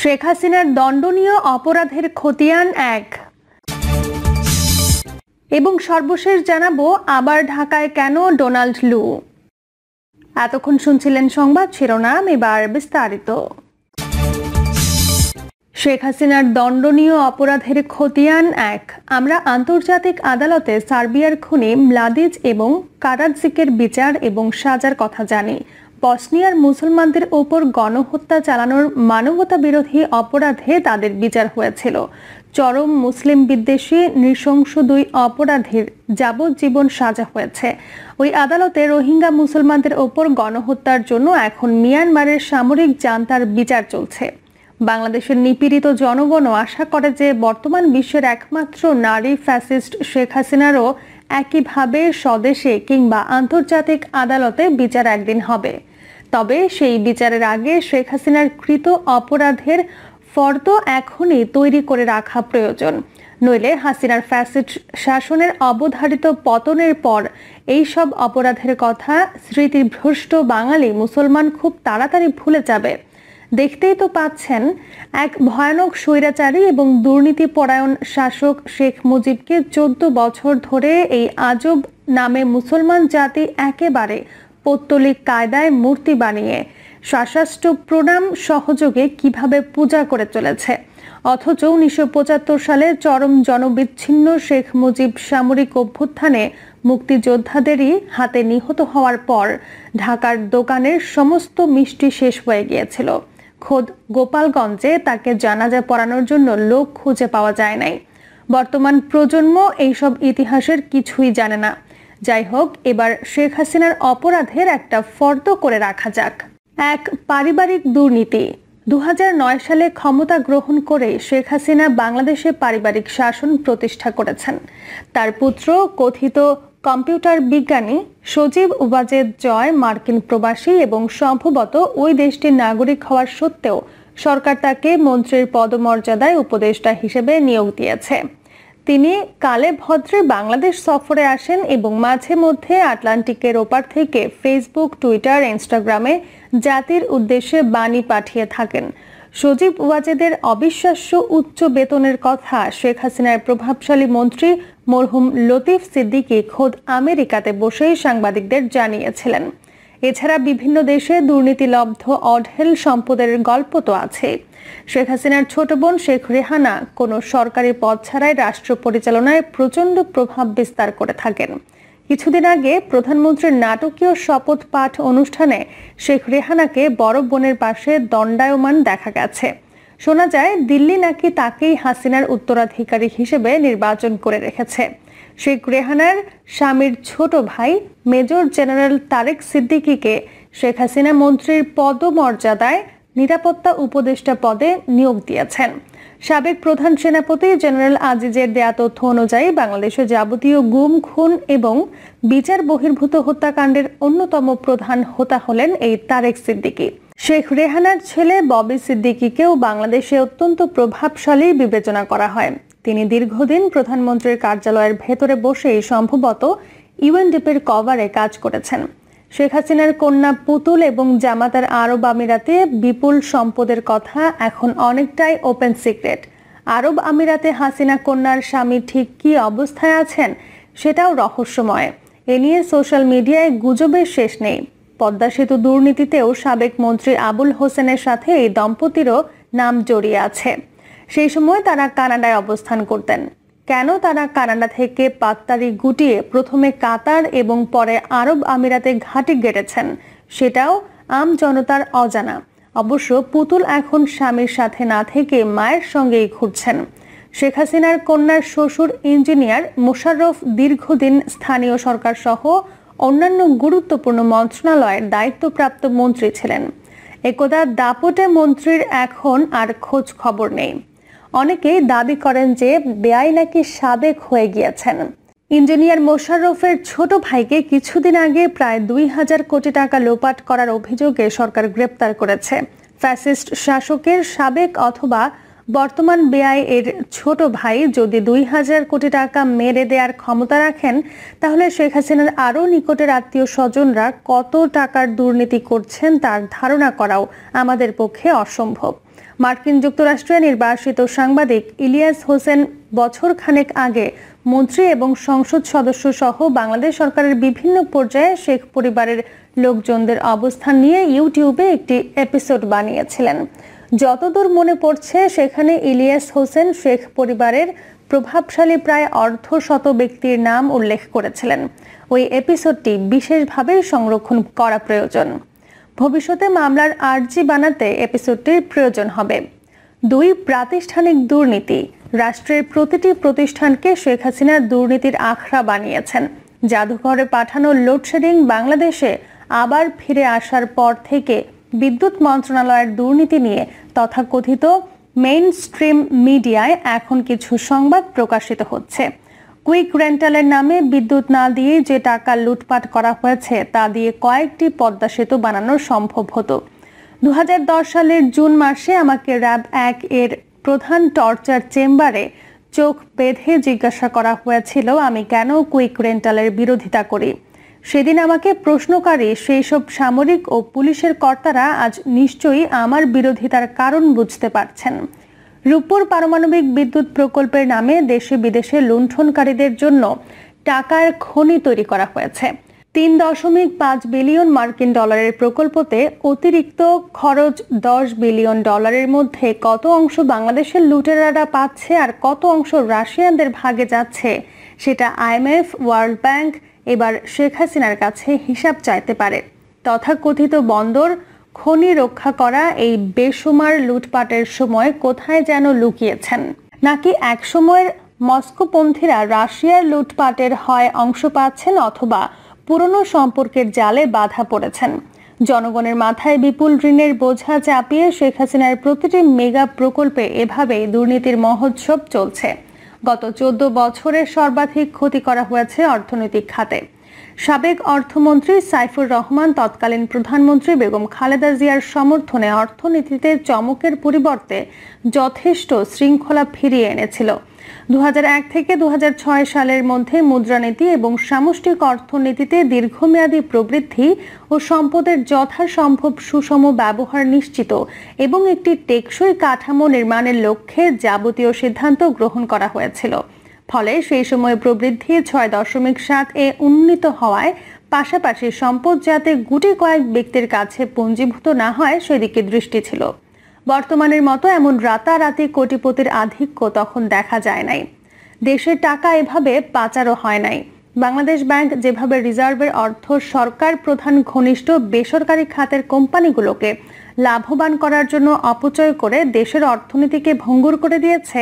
শেখ হাসিনার দণ্ডনীয় অপরাধের খতিয়ান ১ এবং সর্বশেষ জানাবো আবার ঢাকায় কেন ডোনাল্ড লু। এতক্ষণ শুনছিলেন সংবাদ শিরোনাম, এবার বিস্তারিত। শেখ হাসিনার দণ্ডনীয় অপরাধের খতিয়ান ১। আমরা আন্তর্জাতিক আদালতে সার্বিয়ার খুনি মলাদিজ এবং কারাdziকের বিচার এবং সাজার কথা জানি। বসনিয়ার মুসলমানদের ওপর গণহত্যা চালানোর মানবতা বিরোধী অপরাধে তাদের বিচার হয়েছিল। চরম মুসলিম বিদ্বেষী নৃশংস ২ অপরাধীর যাবজ্জীবন সাজা হয়েছে। ওই আদালতে রোহিঙ্গা মুসলমানদের ওপর গণহত্যার জন্য এখন মিয়ানমারের সামরিক জান্তার বিচার চলছে। বাংলাদেশের নিপীড়িত জনগণও আশা করে যে বর্তমান বিশ্বের একমাত্র নারী ফ্যাসিস্ট শেখ হাসিনারও একইভাবে স্বদেশে কিংবা আন্তর্জাতিক আদালতে বিচার একদিন হবে। তবে সেই বিচারের আগে শেখ হাসিনার কৃত অপরাধের ফর্দ এখনই তৈরি করে রাখা প্রয়োজন। নইলে হাসিনার ফ্যাসিস্ট শাসনের অবধারিত পতনের পর এই সব অপরাধের কথা স্মৃতিভ্রষ্ট বাঙালি মুসলমান খুব তাড়াতাড়ি ভুলে যাবে। দেখতেই তো পাচ্ছেন, এক ভয়ানক স্বৈরাচারী এবং দুর্নীতিপরায়ণ শাসক শেখ মুজিবকে 14 বছর ধরে এই আজব নামে মুসলমান জাতি একেবারে পৌত্তলিক কায়দায় মূর্তি বানিয়ে শাসাষ্ট প্রণাম সহযোগে কিভাবে পূজা করে চলেছে। অথচ 1975 সালে চরম জনবিচ্ছিন্ন শেখ মুজিব সামরিক অভ্যুত্থানে মুক্তিযোদ্ধাদেরই হাতে নিহত হওয়ার পর ঢাকার দোকানের সমস্ত মিষ্টি শেষ হয়ে গিয়েছিল। খোদ গোপালগঞ্জে তাকে জানাজা পড়ানোর জন্য লোক খুঁজে পাওয়া যায় নাই। বর্তমান প্রজন্ম এইসব ইতিহাসের কিছুই জানে না। যাই হোক, এবার শেখ হাসিনার অপরাধের একটা ফর্দ করে রাখা যাক। ১. পারিবারিক দুর্নীতি। 2009 সালে ক্ষমতা গ্রহণ করে শেখ হাসিনা বাংলাদেশে পারিবারিক শাসন প্রতিষ্ঠা করেছেন। তার পুত্র কথিত কম্পিউটার বিজ্ঞানী সজীব ওয়াজেদ জয় মার্কিন প্রবাসী এবং সম্ভবত ওই দেশটির নাগরিক হওয়ার সত্ত্বেও সরকার তাকে মন্ত্রীর পদমর্যাদায় উপদেষ্টা হিসেবে নিয়োগ দিয়েছে। তিনি কালে ভদ্রে বাংলাদেশ সফরে আসেন এবং মাঝে মধ্যে আটলান্টিকের ওপার থেকে ফেসবুক, টুইটার, ইনস্টাগ্রামে জাতির উদ্দেশ্যে বাণী পাঠিয়ে থাকেন। সজীব ওয়াজেদের অবিশ্বাস্য উচ্চ বেতনের কথা শেখ হাসিনার প্রভাবশালী মন্ত্রী মরহুম লতিফ সিদ্দিকী খোদ আমেরিকাতে বসেই সাংবাদিকদের জানিয়েছিলেন। এছাড়া বিভিন্ন দেশে দুর্নীতিলব্ধ অঢেল সম্পদের গল্প তো আছে। শেখ হাসিনার ছোট বোন শেখ রেহানা কোনো সরকারি পদ ছাড়াই রাষ্ট্র পরিচালনায় প্রচণ্ড প্রভাব বিস্তার করে থাকেন। কিছুদিন আগে প্রধানমন্ত্রীর নাটকীয় শপথ পাঠ অনুষ্ঠানে শেখ রেহানাকে বড় বোনের পাশে দণ্ডায়মান দেখা গেছে। শোনা যায় দিল্লি নাকি তাকেই হাসিনার উত্তরাধিকারী হিসেবে নির্বাচন করে রেখেছে। শেখ রেহানার স্বামীর ছোট ভাই মেজর জেনারেল তারেক সিদ্দিকীকে শেখ হাসিনা মন্ত্রীর পদমর্যাদায় নিরাপত্তা উপদেষ্টা পদে নিয়োগ দিয়েছেন। সাবেক প্রধান সেনাপতি জেনারেল আজিজের দেয়া তথ্য অনুযায়ী বাংলাদেশে যাবতীয় গুম, খুন এবং বিচার বহির্ভূত হত্যাকাণ্ডের অন্যতম প্রধান হোতা হলেন এই তারেক সিদ্দিকী। শেখ রেহানার ছেলে ববি সিদ্দিকীকেও বাংলাদেশে অত্যন্ত প্রভাবশালী বিবেচনা করা হয়। তিনি দীর্ঘদিন প্রধানমন্ত্রীর কার্যালয়ের ভেতরে বসেই সম্ভবত ইউএনডিপির কভারে কাজ করেছেন। শেখ হাসিনার কন্যা পুতুল এবং জামাতার আরব আমিরাতে বিপুল সম্পদের কথা এখন অনেকটাই ওপেন সিক্রেট। আরব আমিরাতে হাসিনা কন্যার স্বামী ঠিক কী অবস্থায় আছেন সেটাও রহস্যময়। এ নিয়ে সোশ্যাল মিডিয়ায় গুজবের শেষ নেই। পদ্মা সেতু দুর্নীতিতেও সাবেক মন্ত্রী আবুল হোসেনের সাথে এই দম্পতিরও নাম জড়িয়ে আছে। সেই সময় তারা কানাডায় অবস্থান করতেন। কেন তারা কানাডা থেকে পাত্তারি গুটিয়ে প্রথমে কাতার এবং পরে আরব আমিরাতে ঘাঁটি গেড়েছেন সেটাও আম জনতার অজানা। অবশ্য পুতুল এখন স্বামীর সাথে না থেকে মায়ের সঙ্গেই ঘুরছেন। শেখ হাসিনার কন্যার শ্বশুর ইঞ্জিনিয়ার মোশাররফ দীর্ঘদিন স্থানীয় সরকার সহ অন্যান্য গুরুত্বপূর্ণ মন্ত্রণালয়ের দায়িত্বপ্রাপ্ত মন্ত্রী ছিলেন। একদা দাপটে মন্ত্রীর এখন আর খোঁজ খবর নেই। অনেকেই দাবি করেন যে বেআই নাকি সাবেক হয়ে গিয়েছেন। ইঞ্জিনিয়ার মোশাররফের ছোট ভাইকে কিছুদিন আগে প্রায় 2000 কোটি টাকা লোপাট করার অভিযোগে সরকার গ্রেপ্তার করেছে। ফ্যাসিস্ট শাসকের সাবেক অথবা বর্তমান বেআই এর ছোট ভাই যদি ২,০০০ কোটি টাকা মেরে দেওয়ার ক্ষমতা রাখেন, তাহলে শেখ হাসিনার আরও নিকটের আত্মীয় স্বজনরা কত টাকার দুর্নীতি করছেন তার ধারণা করাও আমাদের পক্ষে অসম্ভব। মার্কিন যুক্তরাষ্ট্রে নির্বাসিত সাংবাদিক ইলিয়াস হোসেন বছর খানেক আগে মন্ত্রী এবং সংসদ সদস্য সহ বাংলাদেশ সরকারের বিভিন্ন পর্যায়ে শেখ পরিবারের লোকজনদের অবস্থান নিয়ে ইউটিউবে একটি এপিসোড বানিয়েছিলেন। যতদূর মনে পড়ছে, সেখানে ইলিয়াস হোসেন শেখ পরিবারের প্রভাবশালী প্রায় অর্ধশত ব্যক্তির নাম উল্লেখ করেছিলেন। ওই এপিসোডটি বিশেষভাবে সংরক্ষণ করা প্রয়োজন। ভবিষ্যতে মামলার আর্জি বানাতে এপিসোডটির প্রয়োজন হবে। ২. প্রাতিষ্ঠানিক দুর্নীতি। রাষ্ট্রের প্রতিটি প্রতিষ্ঠানকে শেখ হাসিনা দুর্নীতির আখড়া বানিয়েছেন। জাদুঘরে পাঠানো লোডশেডিং বাংলাদেশে আবার ফিরে আসার পর থেকে বিদ্যুৎ মন্ত্রণালয়ের দুর্নীতি নিয়ে তথাকথিত মেইন স্ট্রিম মিডিয়ায় এখন কিছু সংবাদ প্রকাশিত হচ্ছে। কুইক রেন্টালের নামে বিদ্যুৎ না দিয়ে যে টাকা লুটপাট করা হয়েছে তা দিয়ে কয়েকটি পদ্মা সেতু বানানো সম্ভব হতো। ২০১০ সালের জুন মাসে আমাকে র্যাব ১ এর প্রধান টর্চার চেম্বারে চোখ বেঁধে জিজ্ঞাসা করা হয়েছিল আমি কেন কুইক রেন্টালের বিরোধিতা করি। সেদিন আমাকে প্রশ্নকারী সেই সব সামরিক ও পুলিশের কর্তারা আজ নিশ্চয়ই আমার বিরোধিতার কারণ বুঝতে পারছেন। রূপপুর পারমাণবিক বিদ্যুৎ প্রকল্পের নামে দেশে বিদেশে লুণ্ঠনকারীদের জন্য টাকার খনি তৈরি করা হয়েছে। ৩.৫ বিলিয়ন মার্কিন ডলারের প্রকল্পতে অতিরিক্ত খরচ ১০ বিলিয়ন ডলারের মধ্যে কত অংশ বাংলাদেশের লুটেরারা পাচ্ছে আর কত অংশ রাশিয়ানদের ভাগে যাচ্ছে সেটা IMF, ওয়ার্ল্ড ব্যাংক এবার শেখ হাসিনার কাছে হিসাব চাইতে পারে। তথাকথিত বন্দর খনি রক্ষা করা এই বেসুমার লুটপাটের সময় কোথায় যেন লুকিয়েছেন, নাকি এক সময়ের মস্কোপন্থীরা রাশিয়ার লুটপাটের হয় অংশ পাচ্ছেন অথবা পুরনো সম্পর্কের জালে বাধা পড়েছেন। জনগণের মাথায় বিপুল ঋণের বোঝা চাপিয়ে শেখ হাসিনার প্রতিটি মেগা প্রকল্পে এভাবেই দুর্নীতির মহোৎসব চলছে। গত ১৪ বছরে সর্বাধিক ক্ষতি করা হয়েছে অর্থনৈতিক খাতে। সাবেক অর্থমন্ত্রী সাইফুর রহমান তৎকালীন প্রধানমন্ত্রী বেগম খালেদা জিয়ার সমর্থনে অর্থনীতিতে চমকের পরিবর্তে যথেষ্ট শৃঙ্খলা ফিরিয়ে এনেছিল। ২০০১ থেকে ২০০৬ সালের মধ্যে মুদ্রানীতি এবং সামষ্টিক অর্থনীতিতে দীর্ঘমেয়াদী প্রবৃদ্ধি ও সম্পদের যথাসম্ভব সুষম ব্যবহার নিশ্চিত এবং একটি টেকসই কাঠামো নির্মাণের লক্ষ্যে যাবতীয় সিদ্ধান্ত গ্রহণ করা হয়েছিল। ফলে সেই সময় প্রবৃদ্ধি ৬.৭ উন্নীত হওয়ায় পাশাপাশি সম্পদ যাতে গুটি কয়েক ব্যক্তির কাছে পুঞ্জীভূত না হয় সেদিকে দৃষ্টি ছিল। বর্তমানের মতো এমন রাতারাতি কোটিপতির আধিক্য তখন দেখা যায় নাই। দেশের টাকা এভাবে পাচারও হয় নাই। বাংলাদেশ ব্যাংক যেভাবে রিজার্ভের অর্থ সরকার প্রধান ঘনিষ্ঠ বেসরকারি খাতের কোম্পানিগুলোকে লাভবান করার জন্য অপচয় করে দেশের অর্থনীতিকে ভঙ্গুর করে দিয়েছে,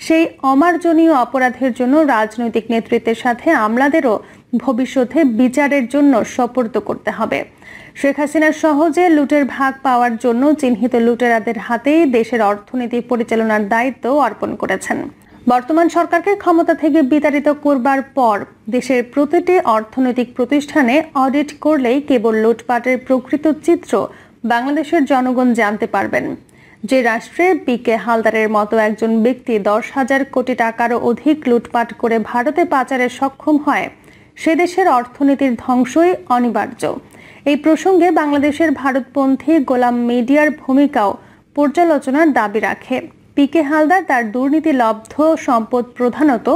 সেই অমার্জনীয় অপরাধের জন্য রাজনৈতিক নেতৃত্বের সাথে আমলাদেরও ভবিষ্যতে বিচারের জন্য সোপর্দ করতে হবে। শেখ হাসিনা সহজে লুটের ভাগ পাওয়ার জন্য চিহ্নিত লুটেরাদের হাতেই দেশের অর্থনীতি পরিচালনার দায়িত্ব অর্পণ করেছেন। বর্তমান সরকারকে ক্ষমতা থেকে বিতাড়িত করবার পর দেশের প্রতিটি অর্থনৈতিক প্রতিষ্ঠানে অডিট করলেই কেবল লুটপাটের প্রকৃত চিত্র বাংলাদেশের জনগণ জানতে পারবেন। যে রাষ্ট্রে পিকে হালদারের মতো একজন ব্যক্তি ১০,০০০ কোটি টাকারও অধিক লুটপাট করে ভারতে পাচারে সক্ষম হয়, সে দেশের অর্থনীতির ধ্বংসই অনিবার্য। এই প্রসঙ্গে বাংলাদেশের ভারতপন্থী গোলাম মিডিয়ার ভূমিকাও পর্যালোচনার দাবি রাখে। পিকে হালদার তার দুর্নীতিলব্ধ সম্পদ প্রধানত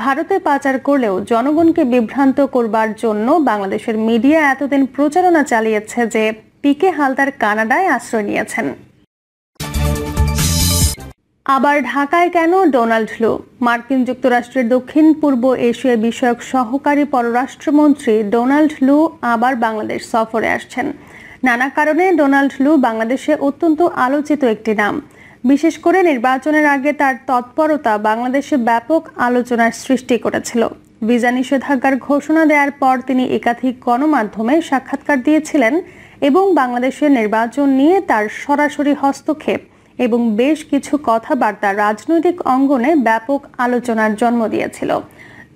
ভারতে পাচার করলেও জনগণকে বিভ্রান্ত করবার জন্য বাংলাদেশের মিডিয়া এতদিন প্রচারণা চালিয়েছে যে পিকে হালদার কানাডায় আশ্রয় নিয়েছেন। আবার ঢাকায় কেন ডোনাল্ড লু? মার্কিন যুক্তরাষ্ট্রের দক্ষিণ পূর্ব এশিয়া বিষয়ক সহকারী পররাষ্ট্রমন্ত্রী ডোনাল্ড লু আবার বাংলাদেশ সফরে আসছেন। নানা কারণে ডোনাল্ড লু বাংলাদেশে অত্যন্ত আলোচিত একটি নাম। বিশেষ করে নির্বাচনের আগে তার তৎপরতা বাংলাদেশে ব্যাপক আলোচনার সৃষ্টি করেছিল। ভিসা নিষেধাজ্ঞার ঘোষণা দেওয়ার পর তিনি একাধিক গণমাধ্যমে সাক্ষাৎকার দিয়েছিলেন এবং বাংলাদেশের নির্বাচন নিয়ে তার সরাসরি হস্তক্ষেপ এবং বেশ কিছু কথাবার্তা রাজনৈতিক অঙ্গনে ব্যাপক আলোচনার জন্ম দিয়েছিল।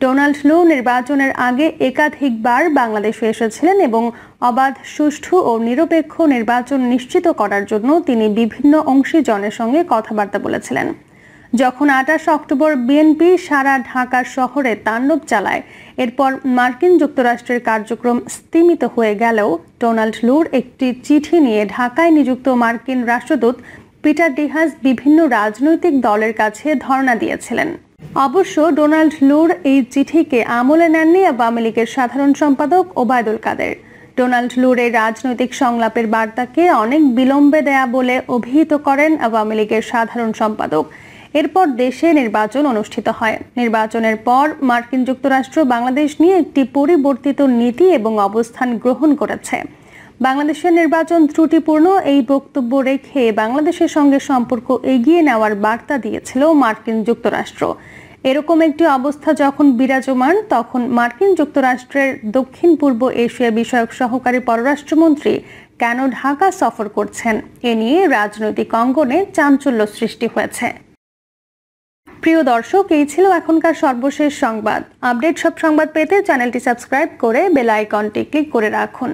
ডোনাল্ড লু নির্বাচনের আগে একাধিকবার বাংলাদেশে এসেছিলেন এবং অবাধ, সুষ্ঠু ও নিরপেক্ষ নির্বাচন নিশ্চিত করার জন্য তিনি বিভিন্ন অংশীজনের সঙ্গে কথাবার্তা বলেছিলেন। যখন 28 অক্টোবর বিএনপি সারা ঢাকা শহরে তাণ্ডব চালায়, এরপর মার্কিন যুক্তরাষ্ট্রের কার্যক্রম স্তিমিত হয়ে গেলেও ডোনাল্ড লুর একটি চিঠি নিয়ে ঢাকায় নিযুক্ত মার্কিন রাষ্ট্রদূত পিটার ডিহাস বিভিন্ন রাজনৈতিক দলের কাছে ধর্ণা দিয়েছিলেন। অবশ্য ডোনাল্ড লুর এই চিঠিকে আমলে নেননি আওয়ামী লীগের সাধারণ সম্পাদক ওবায়দুল কাদের। ডোনাল্ড লুর এই রাজনৈতিক সংলাপের বার্তাকে অনেক বিলম্বে দেয়া বলে অভিহিত করেন আওয়ামী লীগের সাধারণ সম্পাদক। এরপর দেশে নির্বাচন অনুষ্ঠিত হয়। নির্বাচনের পর মার্কিন যুক্তরাষ্ট্র বাংলাদেশ নিয়ে একটি পরিবর্তিত নীতি এবং অবস্থান গ্রহণ করেছে। বাংলাদেশের নির্বাচন ত্রুটিপূর্ণ এই বক্তব্য রেখে বাংলাদেশের সঙ্গে সম্পর্ক এগিয়ে নেওয়ার বার্তা দিয়েছিল মার্কিন যুক্তরাষ্ট্র। এরকম একটি অবস্থা যখন বিরাজমান, তখন মার্কিন যুক্তরাষ্ট্রের দক্ষিণ পূর্ব এশিয়া বিষয়ক সহকারী পররাষ্ট্রমন্ত্রী কেন ঢাকা সফর করছেন, এ নিয়ে রাজনৈতিক অঙ্গনে চাঞ্চল্য সৃষ্টি হয়েছে। প্রিয় দর্শক, এই ছিল এখনকার সর্বশেষ সংবাদ। আপডেট সব সংবাদ পেতে চ্যানেলটি সাবস্ক্রাইব করে বেল আইকনটি ক্লিক করে রাখুন।